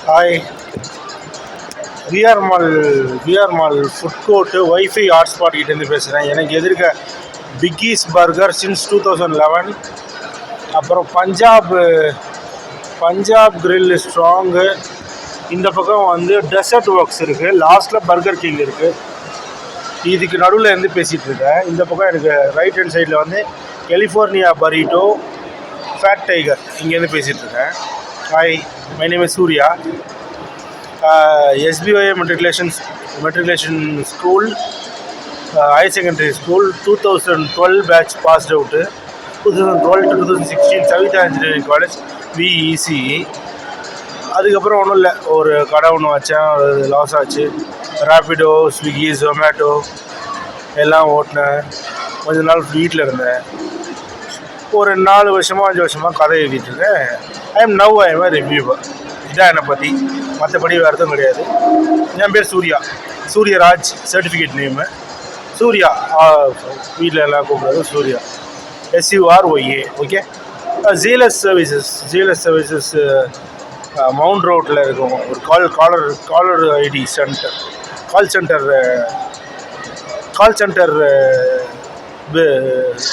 Hi. VR mall food court wifi hotspot கிட்டேருந்து பேசுகிறேன். எனக்கு எதிர்க்க பிக்கீஸ் பர்கர் சின்ஸ் 2011. அப்புறம் பஞ்சாப் கிரில் ஸ்ட்ராங்கு. இந்த பக்கம் வந்து டெசர்ட் ஒர்க்ஸ் இருக்குது. லாஸ்ட்டில் பர்கர் கிங் இருக்குது. இதுக்கு நடுவில் இருந்து பேசிகிட்டு இருக்கேன். இந்த பக்கம் எனக்கு ரைட் ஹேண்ட் சைடில் வந்து கலிஃபோர்னியா பரீட்டோ, ஃபேட் டைகர், இங்கேருந்து பேசிகிட்டு இருக்கேன். Hi, my name is Surya. SBOA matriculation school, higher secondary school, 2012 batch passed out. 2012 to 2016 Savitha engineering college, VECE. அதுக்கப்புறம் ஒன்றும் இல்லை, ஒரு கடை ஒன்று வச்சேன், அது லாஸ் ஆச்சு. ரேப்பிடோ, ஸ்விக்கி, ஜொமேட்டோ எல்லாம் ஓட்டினேன். கொஞ்ச நாள் வீட்டில் இருந்தேன். ஒரு 4 வருஷமாக 5 வருஷமாக கதை எழுதிட்டுருக்கேன். I am reviewer. இதான் என்னை பற்றி, மற்றபடி வேறு எதுவும் கிடையாது. என் பேர் சூர்யராஜ், சர்டிஃபிகேட் நேமு சூர்யா. வீட்டில் எல்லாம் கூப்பிட்றது சூர்யா, SURYA. ஓகே. ஜீலஸ் சர்வீசஸ் மவுண்ட் ரோட்டில் இருக்கும் ஒரு caller ID centre, call centre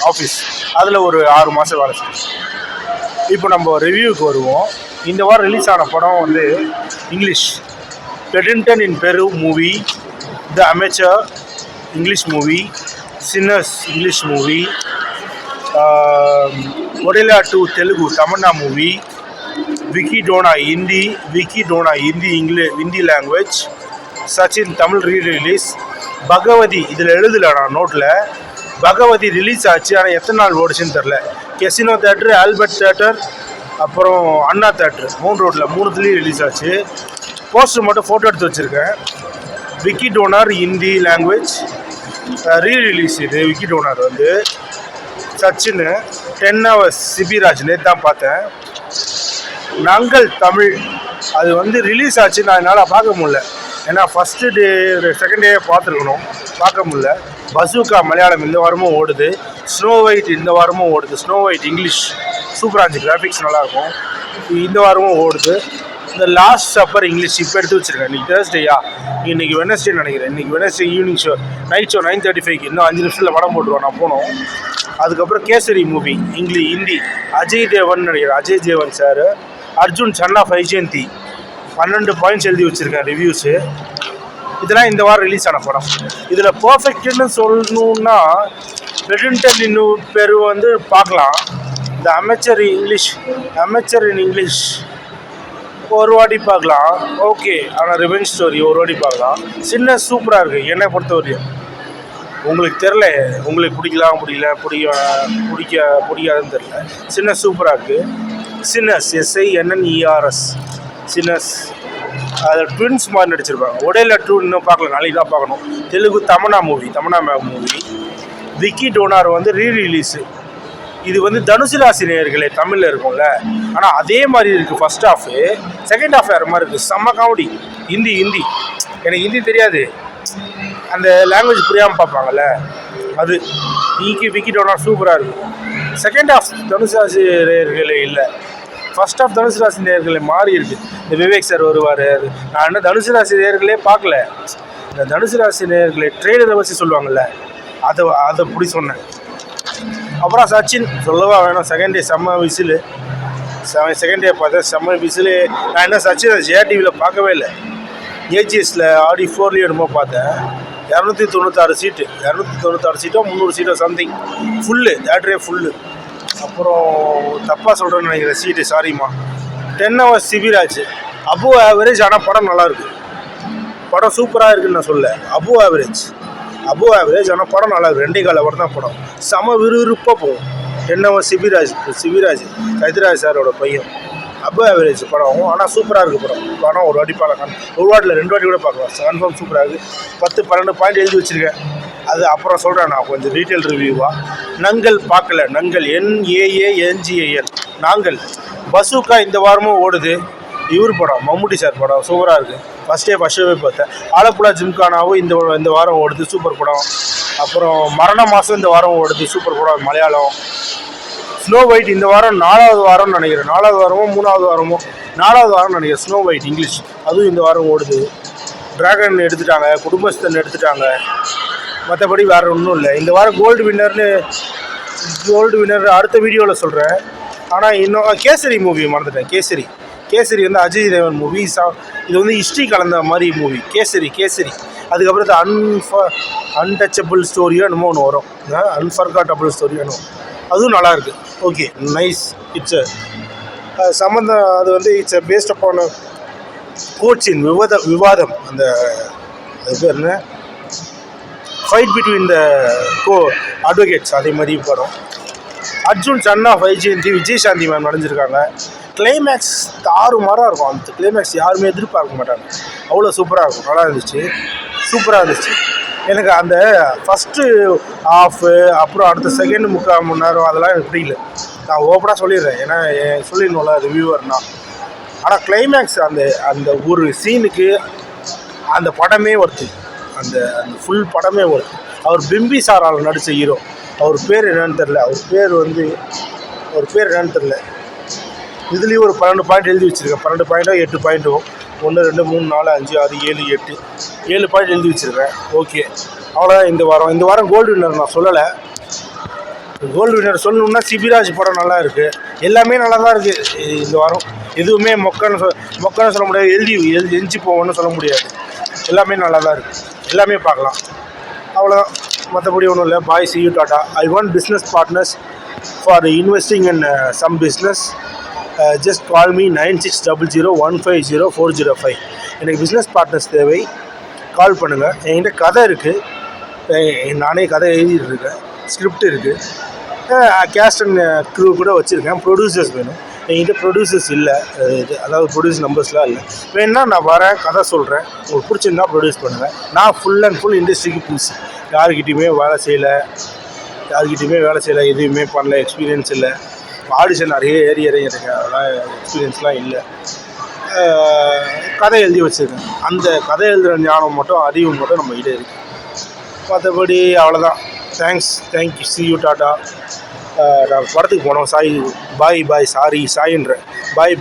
office. அதில் ஒரு 6 மாதம் வேலை செய்யும். இப்போ நம்ம ரிவ்யூவுக்கு வருவோம். இந்த வாரம் ரிலீஸ் ஆன படம் வந்து English, Paddington in Peru movie, the amateur English movie, Sinners English movie, Odela 2 Telugu Tamannaah movie, விக்கிடோனா ஹிந்தி லாங்குவேஜ், சச்சின் தமிழ் ரீரிலீஸ், பகவதி இதில் எழுதலை நான் நோட்டில். பகவதி ரிலீஸ் ஆச்சு, ஆனால் எத்தனை நாள் ஓடிச்சுன்னு தெரில. கெசினோ தேட்டரு, ஆல்பர்ட் தேட்டர், அப்புறம் அண்ணா தேட்ரு, மவுண்ட் ரோட்டில் 3த்துலேயும் ரிலீஸ் ஆச்சு. போஸ்டர் மட்டும் ஃபோட்டோ எடுத்து வச்சுருக்கேன். விக்கிடோனார் ஹிந்தி லாங்குவேஜ் ரீரிலீஸ். இது விக்கிடோனார் வந்து சச்சின் 10 hours சிபிராஜ் நேற்று தான் பார்த்தேன். நங்கள் தமிழ் அது வந்து ரிலீஸ் ஆச்சு. நான் என்னால் பார்க்க முடியல, ஏன்னா ஃபஸ்ட்டு டே செகண்ட் டே பார்த்துருக்கணும், பார்க்க முடியல. பசூக்கா மலையாளம் இந்த வாரமும் ஓடுது. ஸ்னோ ஒயிட் இந்த வாரமும் ஓடுது. ஸ்னோ ஒயிட் இங்கிலீஷ் சூப்பராக இருந்துச்சு, கிராஃபிக்ஸ் நல்லாயிருக்கும். இந்த வாரமும் ஓடுது. இந்த லாஸ்ட் சப்பர் இங்கிலீஷ் இப்போ எடுத்து வச்சுருக்கேன். இன்றைக்கி தேர்ஸ்டேயா, இன்றைக்கி வெனஸ்டே நினைக்கிறேன். இன்றைக்கி Wednesday evening show, night show 9:35. இன்னும் 5 நிமிஷத்தில் படம் போட்டுருவோம், நான் போனோம். அதுக்கப்புறம் கேசரி மூவி ஹிந்தி, அஜய் தேவன் நினைக்கிறேன், அஜய் தேவன் சார். அர்ஜுன் சன்னா வைஜெயந்தி. 12 பாயிண்ட்ஸ் எழுதி வச்சுருக்கேன் ரிவ்யூஸு. இதெல்லாம் இந்த வாரம் ரிலீஸ் ஆன படம். இதில் பர்ஃபெக்ட்னு சொல்லணுன்னா பெடிங்டன் இன்னும் பேர் வந்து பார்க்கலாம். இந்த அமெச்சர் இன் இங்கிலீஷ் ஒரு வாட்டி பார்க்கலாம், ஓகே. ஆனால் ரிவெஞ்ச் ஸ்டோரி ஒரு வாட்டி பார்க்கலாம். சின்ன சூப்பராக இருக்குது என்னை பொறுத்த வரையும். உங்களுக்கு தெரில, உங்களுக்கு பிடிக்காதுன்னு தெரில. சின்ன சூப்பராக இருக்குது. சின்னஸ், SINNERS, சின்னஸ். அதில் ட்வின்ஸ் மாதிரி நடிச்சிருப்பாங்க. ஒடேலா 2 இன்னும் பார்க்கல, நாளைக்கு தான் பார்க்கணும். தெலுங்கு தமன்னா மூவி. விக்கிடோனார் வந்து ரீரிலீஸு. இது வந்து தனுசு ராசி நேயர்களே தமிழில் இருக்கும்ல, ஆனால் அதே மாதிரி இருக்குது. ஃபஸ்ட் ஹாஃபு, செகண்ட் ஹாஃப் வேறு மாதிரி இருக்குது. செம்ம காமெடி. ஹிந்தி எனக்கு ஹிந்தி தெரியாது, அந்த லாங்குவேஜ் புரியாமல் பார்ப்பாங்கள்ல, அது விக்கிடோனார் சூப்பராக இருக்குது. செகண்ட் ஹாஃப் தனுசு ராசி நேயர்களே இல்லை, ஃபஸ்ட் ஆஃப் தனுசு ராசி நேயர்களே மாறி இருக்குது. இந்த விவேக் சார் வருவார். நான் இன்னும் தனுசு ராசி நேயர்களே பார்க்கல. இந்த தனுசு ராசி நேயர்களே ட்ரெயிலரை வச்சு சொல்லுவாங்கள்ல, அதை இப்படி சொன்னேன். அப்புறம் சச்சின் சொல்லவா வேணும். செகண்ட் டே செம்ம விசிலு. செகண்ட் டே பார்த்தேன், செம்ம விசிலு. நான் என்ன சச்சின் JRTVயில் பார்க்கவே இல்லை, AGSல ஆடி 4 என்னமோ பார்த்தேன். 296 சீட்டு, 300 சீட்டோ சம்திங். ஃபுல்லு தேட்டரே ஃபுல்லு. அப்புறம் தப்பாக சொல்கிறேன்னு நினைக்கிறேன் சீட்டு, சாரிம்மா. 10 hours சிபிராஜ். அபோ ஆவரேஜ், ஆனால் படம் நல்லாயிருக்கு. படம் சூப்பராக இருக்குதுன்னு நான் சொல்ல. அபோ ஆவரேஜ், ஆனால் படம் நல்லா இருக்குது. 2.25 hour தான் படம். செம விறுவிறுப்பாக போகும். 10 hours சிபிராஜ் கைத்ராஜ் சாரோட பையன். அபோ ஆவரேஜ் படம், ஆனால் சூப்பராக இருக்குது படம். ஒரு வாட்டி பார்க்கலாம், ஒரு வாட்டில் 2 வாட்டி கூட பார்க்கலாம். கன்ஃபார்ம் சூப்பராக இருக்குது. 10-12 பாயிண்ட் எழுதி வச்சுருக்கேன். அது அப்புறம் சொல்கிறேன் நான் கொஞ்சம் டீட்டெயில் ரிவ்யூவாக. நங்கள் பார்க்கல, நங்கள் NAANGAL நாங்கள். பசூக்கா இந்த வாரமும் ஓடுது. இவர் படம், மம்முட்டி சார் படம், சூப்பராக இருக்குது. ஃபஸ்ட் ஷோவே பார்த்தேன். ஆலப்புழா ஜிம்கானாவும் இந்த வாரம் ஓடுது, சூப்பர் படம். அப்புறம் மரண மாதம் இந்த வாரம் ஓடுது, சூப்பர் படம், மலையாளம். ஸ்னோ ஒயிட் இந்த வாரம் 4வது வாரம்னு நினைக்கிறேன். 4வது வாரமோ 3வது வாரமோ 4வது வாரம் நினைக்கிறேன். ஸ்னோ ஒயிட் இங்கிலீஷ் அதுவும் இந்த வாரம் ஓடுது. டிராகன் எடுத்துட்டாங்க, குடும்பஸ்தன் எடுத்துட்டாங்க. மற்றபடி வேறு ஒன்றும் இல்லை. இந்த வாரம் கோல்டு வின்னர் அடுத்த வீடியோவில் சொல்கிறேன். ஆனால் இன்னும் கேசரி மூவி மறந்துட்டேன். கேசரி வந்து அஜய் தேவன் மூவி. இது வந்து ஹிஸ்ட்ரி கலந்த மாதிரி மூவி. கேசரி அதுக்கப்புறம் அன்டச்சபிள் ஸ்டோரியோ என்னமோ ஒன்று வரும். அன்ஃபர்காட்டபிள் ஸ்டோரியோ என்னமோ, அதுவும் நல்லாயிருக்கு. Okay, nice. இட்ஸ் சம்மந்தம். அது வந்து இட்ஸ் பேஸ்ட் அப்பான கோச்சின் விவாதம். அந்த அது பேர் என்ன, ஃபைட் பிட்வீன் த அட்வொகேட்ஸ், அதே மாதிரி படம். Arjun son of Vyjayanthi, Vijayashanti ma'am நடிஞ்சிருக்காங்க. கிளைமேக்ஸ் தாறுமாறாக இருக்கும். அந்த கிளைமேக்ஸ் யாருமே எதிர்பார்க்க மாட்டாங்க. அவ்வளோ சூப்பராக இருக்கும். நல்லா இருந்துச்சு, சூப்பராக இருந்துச்சு. எனக்கு அந்த ஃபஸ்ட்டு ஹாஃபு அப்புறம் அடுத்த செகண்ட் 3/4 மணி நேரம் அதெல்லாம் எனக்கு பிடிக்கல. நான் ஓப்பனாக சொல்லிடுறேன், ஏன்னா சொல்லிடணும்ல ரிவ்யூவர்னா. ஆனால் கிளைமேக்ஸ் அந்த ஒரு சீனுக்கு அந்த படமே வருது. அந்த ஃபுல் படமே வருது. அவர் பிம்பிசாரால் நடித்த ஹீரோ. அவர் பேர் என்னன்னு தெரில. அவர் பேர் என்னன்னு தெரில. இதுலேயும் ஒரு 12 பாயிண்ட் எழுதி வச்சுருக்கேன். 12 பாயிண்ட்டோ 8 பாயிண்ட்டோ, 1 2 3 4 5 6 7 8 7 பாயிண்ட் எழுதி வச்சுருக்கேன். ஓகே, அவ்வளோதான். இந்த வாரம் கோல்டு வின்னர் நான் சொல்லலை. கோல்டு வின்னர் சொல்லணுன்னா சிபிராஜ் படம் நல்லா இருக்குது. எல்லாமே நல்லா தான் இருக்குது இந்த வாரம். எதுவுமே மொக்கன்னு சொல்ல முடியாது, எழுதி போவோன்னு சொல்ல முடியாது. எல்லாமே நல்லா தான் இருக்குது. எல்லாமே பார்க்கலாம். அவ்வளோதான், மற்றபடி ஒன்றும் இல்லை. பாய், see you, tata. I want business partners for investing in some business. Just call me 9600150405. எனக்கு பிஸ்னஸ் பார்ட்னர்ஸ் தேவை. கால் பண்ணுங்கள். என்கிட்ட கதை இருக்குது, நானே கதை எழுதிட்டுருக்கேன். ஸ்கிரிப்ட் இருக்குது. கேஸ்ட் அண்ட் க்ரூ கூட வச்சுருக்கேன். ப்ரொடியூசர்ஸ் வேணும். என்கிட்ட ப்ரொடியூசர்ஸ் இல்லை. அதாவது ப்ரொடியூஸ் நம்பர்ஸ்லாம் இல்லை. வேணுன்னா நான் வரேன், கதை சொல்கிறேன். உங்களுக்கு பிடிச்சிருந்தா ப்ரொடியூஸ் பண்ணுவேன். நான் ஃபுல் அண்ட் ஃபுல் இண்டஸ்ட்ரிக்கு புதுசு. யாருக்கிட்டையுமே வேலை செய்யலை, எதுவுமே பண்ணல. எக்ஸ்பீரியன்ஸ் இல்லை. ஆடிஷன் நிறைய இறங்கியிருக்கேன். அதெல்லாம் எக்ஸ்பீரியன்ஸ்லாம் இல்லை. கதை எழுதி வச்சுருக்கேன். அந்த கதை எழுதுகிற ஞானம் மட்டும், அறிவு மட்டும் நம்ம கிட்டே இருக்குது. மற்றபடி அவ்வளோதான். Thank you, see you, tata. நான் படத்துக்கு போனோம். பாய் சாரின்ற பாய்.